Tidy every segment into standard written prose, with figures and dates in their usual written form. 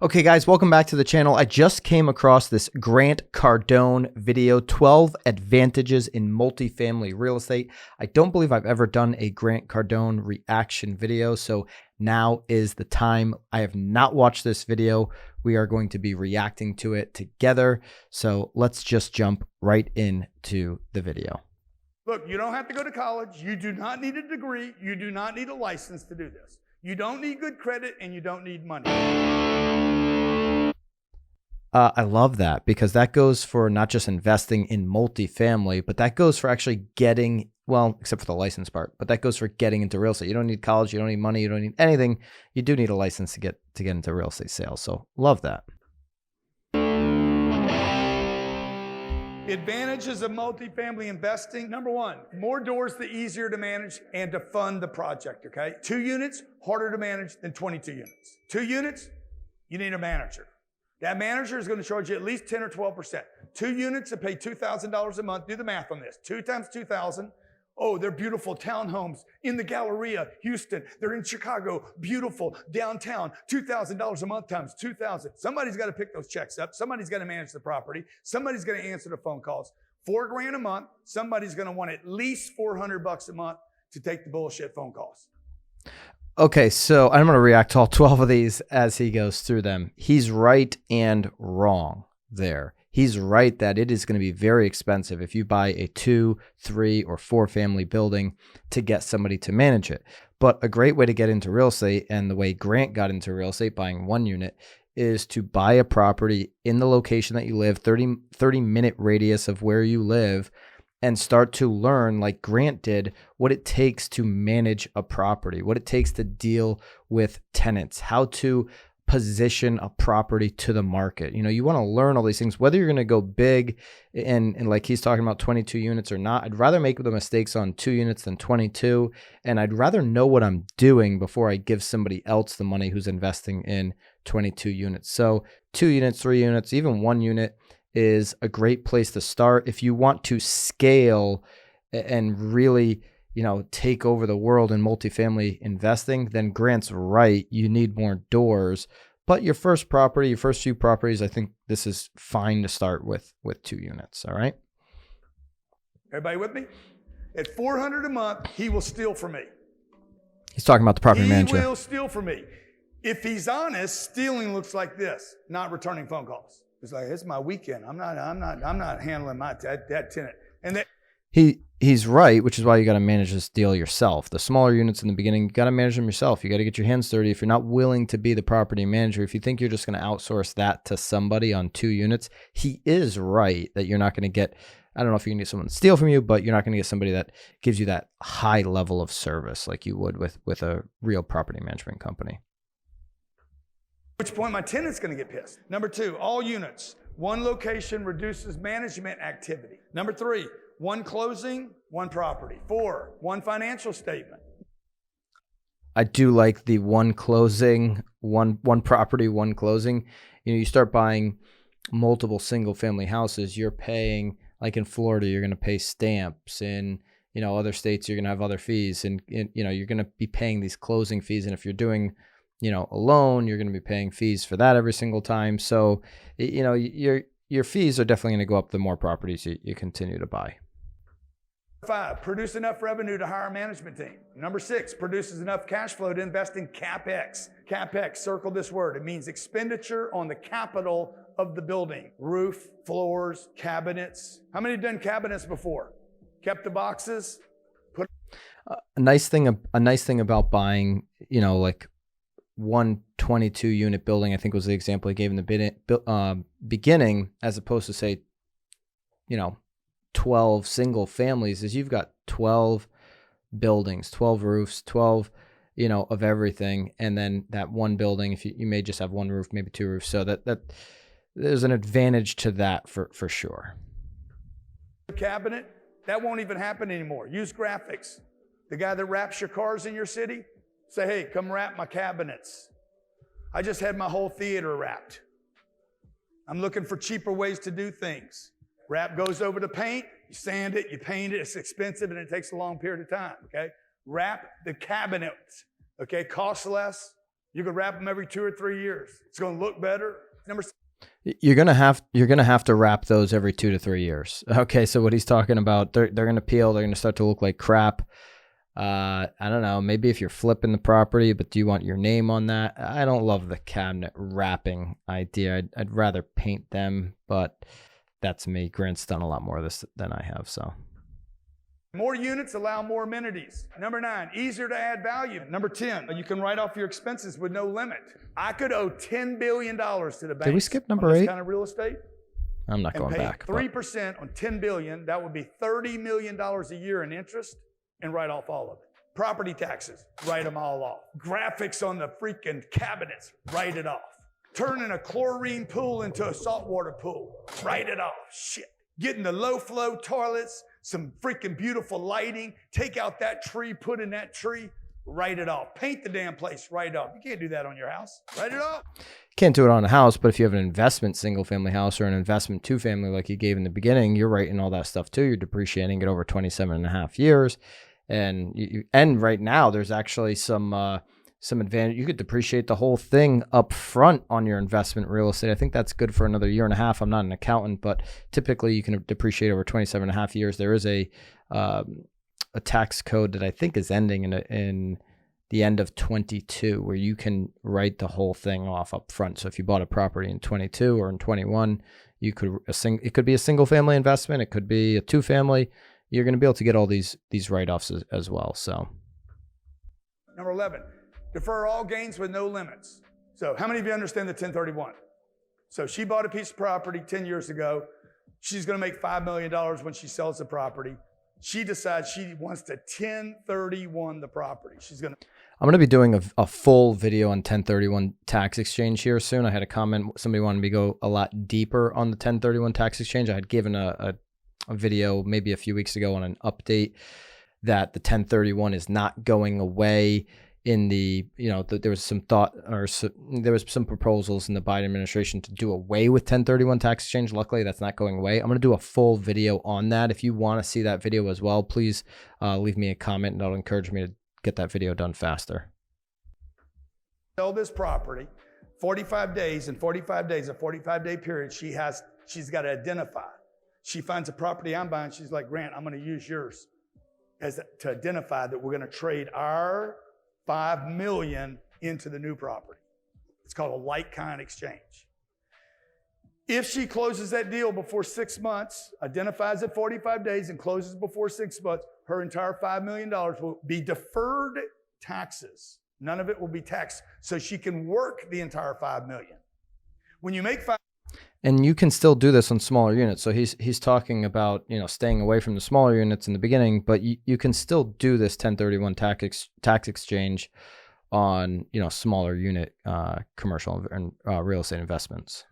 Okay guys, welcome back to the channel. I just came across this Grant Cardone video, 12 advantages in multifamily real estate. I don't believe I've ever done a Grant Cardone reaction video, so now is the time. I have not watched this video. We are going to be reacting to it together. So let's just jump right into the video. Look, you don't have to go to college. You do not need a degree. You do not need a license to do this. You don't need good credit and you don't need money. I love that because that goes for not just investing in multifamily, but that goes for actually getting, well, except for the license part, but that goes for getting into real estate. You don't need college, you don't need money, you don't need anything. You do need a license to get into real estate sales. So love that. Advantages of multifamily investing. Number one, more doors, the easier to manage and to fund the project, okay? 2 units, harder to manage than 22 units. 2 units, you need a manager. That manager is going to charge you at least 10 or 12%. 2 units that pay $2,000 a month. Do the math on this. 2 times 2,000. Oh, they're beautiful townhomes in the Galleria, Houston. They're in Chicago, beautiful downtown. $2,000 a month times 2,000. Somebody's got to pick those checks up. Somebody's got to manage the property. Somebody's going to answer the phone calls. $4 grand a month. Somebody's going to want at least $400 a month to take the bullshit phone calls. Okay, so I'm going to react to all 12 of these as he goes through them. He's right and wrong there. He's right that it is going to be very expensive if you buy a 2, 3, or 4 family building to get somebody to manage it. But a great way to get into real estate, and the way Grant got into real estate buying 1 unit, is to buy a property in the location that you live, 30-minute radius of where you live, and start to learn, like Grant did, what it takes to manage a property, what it takes to deal with tenants, how to position a property to the market. You know, you want to learn all these things, whether you're going to go big and like he's talking about 22 units or not. I'd rather make the mistakes on 2 units than 22. And I'd rather know what I'm doing before I give somebody else the money who's investing in 22 units. So 2 units, 3 units, even 1 unit is a great place to start. If you want to scale and really, you know, take over the world in multifamily investing, then Grant's right. You need more doors, but your first property, your first few properties, I think this is fine to start with 2 units. All right. Everybody with me? At $400 a month, he will steal from me. He's talking about the property manager. He will steal from me. If he's honest, stealing looks like this: not returning phone calls. It's like, it's my weekend. I'm not handling that tenant. And that he's right, which is why you got to manage this deal yourself. The smaller units in the beginning, you got to manage them yourself. You got to get your hands dirty. If you're not willing to be the property manager, if you think you're just going to outsource that to somebody on 2 units, he is right that you're not going to get, I don't know if you can get someone to steal from you, but you're not going to get somebody that gives you that high level of service like you would with a real property management company. At which point my tenant's going to get pissed. Number 2, all units. 1 location reduces management activity. Number 3, 1 closing, 1 property. 4, 1 financial statement. I do like the 1 closing, one property, 1 closing. You know, you start buying multiple single family houses, you're paying, like in Florida, you're going to pay stamps. In, you know, other states, you're going to have other fees, and you know, you're going to be paying these closing fees. And if you're doing, you know, a loan, you're going to be paying fees for that every single time. So, you know, your fees are definitely going to go up the more properties you continue to buy. 5, produce enough revenue to hire a management team. Number 6, produces enough cash flow to invest in CapEx. CapEx, circle this word. It means expenditure on the capital of the building. Roof, floors, cabinets. How many have done cabinets before? Kept the boxes? A nice thing about buying, you know, like 1 22 unit building, I think was the example he gave in the beginning, as opposed to, say, you know, 12 single families, is you've got 12 buildings, 12 roofs, 12, you know, of everything. And then that 1 building, if you may just have 1 roof, maybe 2 roofs. So that there's an advantage to that for sure. Cabinet, that won't even happen anymore. Use graphics. The guy that wraps your cars in your city, say, hey, come wrap my cabinets. I just had my whole theater wrapped. I'm looking for cheaper ways to do things. Wrap goes over the paint, you sand it, you paint it, it's expensive and it takes a long period of time, okay? Wrap the cabinets, okay? Costs less, You could wrap them every 2 or 3 years. It's going to look better. Number You're gonna have to wrap those every 2 to 3 years. Okay, so what he's talking about, they're gonna peel, they're gonna start to look like crap. I don't know, maybe if you're flipping the property, but do you want your name on that? I don't love the cabinet wrapping idea. I'd rather paint them, but that's me. Grant's done a lot more of this than I have, so. More units allow more amenities. Number 9, easier to add value. Number 10, you can write off your expenses with no limit. I could owe $10 billion to the bank. Did we skip number on this 8? kind of real estate. I'm not going back. 3% on $10 billion, that would be $30 million a year in interest, and write off all of it. Property taxes, write them all off. Graphics on the freaking cabinets, write it off. Turning a chlorine pool into a saltwater pool, write it off. Shit. Getting the low flow toilets, some freaking beautiful lighting, take out that tree, put in that tree, write it off. Paint the damn place, write it off. You can't do that on your house. Write it off. Can't do it on a house, but if you have an investment single-family house or an investment two-family like you gave in the beginning, you're writing all that stuff too. You're depreciating it over 27 and a half years. And right now, there's actually some advantage. You could depreciate the whole thing up front on your investment real estate. I think that's good for another year and a half. I'm not an accountant, but typically you can depreciate over 27 and a half years. There is a tax code that I think is ending in the end of 22, where you can write the whole thing off up front. So if you bought a property in 22 or in 21, it could be a single family investment. It could be a two family. You're going to be able to get all these write-offs as well. So, number 11, defer all gains with no limits. So how many of you understand the 1031? So she bought a piece of property 10 years ago. She's going to make $5 million when she sells the property. She decides she wants to 1031 the property. I'm going to be doing a full video on 1031 tax exchange here soon. I had a comment. Somebody wanted me to go a lot deeper on the 1031 tax exchange. I had given a video maybe a few weeks ago on an update that the 1031 is not going away in there was some thought, or there was some proposals in the Biden administration to do away with 1031 tax exchange. Luckily, that's not going away. I'm going to do a full video on that. If you want to see that video as well, please leave me a comment, and that'll encourage me to get that video done faster. Sell this property, 45 days, and 45 days, a 45-day period, she's got to identify. She finds a property I'm buying. She's like, Grant, I'm going to use yours to identify that we're going to trade our $5 million into the new property. It's called a like-kind exchange. If she closes that deal before 6 months, identifies it 45 days, and closes before 6 months, her entire $5 million will be deferred taxes. None of it will be taxed, so she can work the entire $5 million. When you make and you can still do this on smaller units. So he's talking about, staying away from the smaller units in the beginning, but you can still do this 1031 tax exchange on, smaller unit commercial and real estate investments.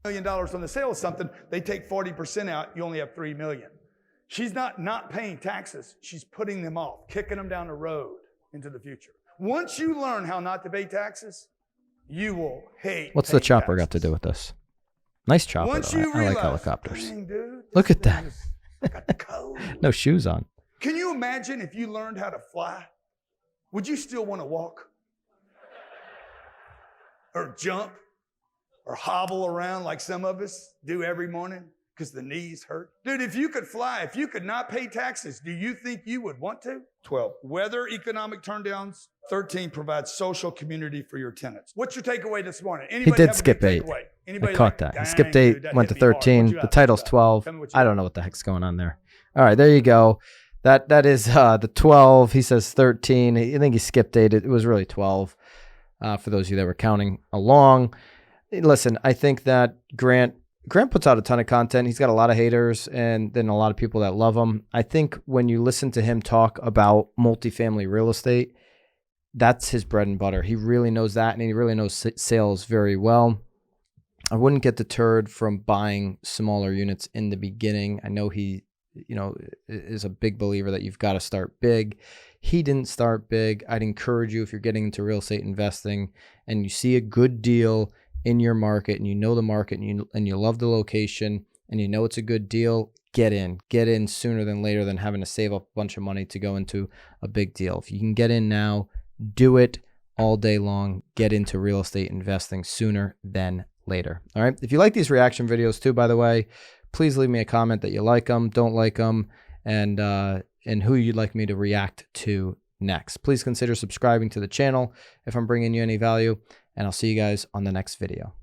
$1 million on the sale of something, they take 40% out, you only have $3 million. She's not paying taxes. She's putting them off, kicking them down the road into the future. Once you learn how not to pay taxes, you will hate. What's the chopper got to do with this? Nice chopper. Once though. you I realize, like helicopters. Dang, dude, look at that. Got the code. No shoes on. Can you imagine if you learned how to fly? Would you still want to walk? Or jump? Or hobble around like some of us do every morning because the knees hurt? Dude, if you could fly, if you could not pay taxes, do you think you would want to? 12. Weather economic turndowns. 13, provide social community for your tenants. What's your takeaway this morning? Anybody he did skip 8. I caught that. He skipped 8, went to 13. The title's 12. I don't know what the heck's going on there. All right, there you go. That is the 12. He says 13. I think he skipped 8. It was really 12 for those of you that were counting along. Listen, I think that Grant puts out a ton of content. He's got a lot of haters and then a lot of people that love him. I think when you listen to him talk about multifamily real estate, that's his bread and butter. He really knows that, and he really knows sales very well. I wouldn't get deterred from buying smaller units in the beginning. I know he, is a big believer that you've got to start big. He didn't start big. I'd encourage you, if you're getting into real estate investing and you see a good deal in your market and you know the market and you love the location and you know it's a good deal, get in sooner than later than having to save up a bunch of money to go into a big deal. If you can get in now, do it. all day long. Get into real estate investing sooner than later. All right. If you like these reaction videos too, by the way, please leave me a comment that you like them, don't like them, and who you'd like me to react to next. Please consider subscribing to the channel if I'm bringing you any value, and I'll see you guys on the next video.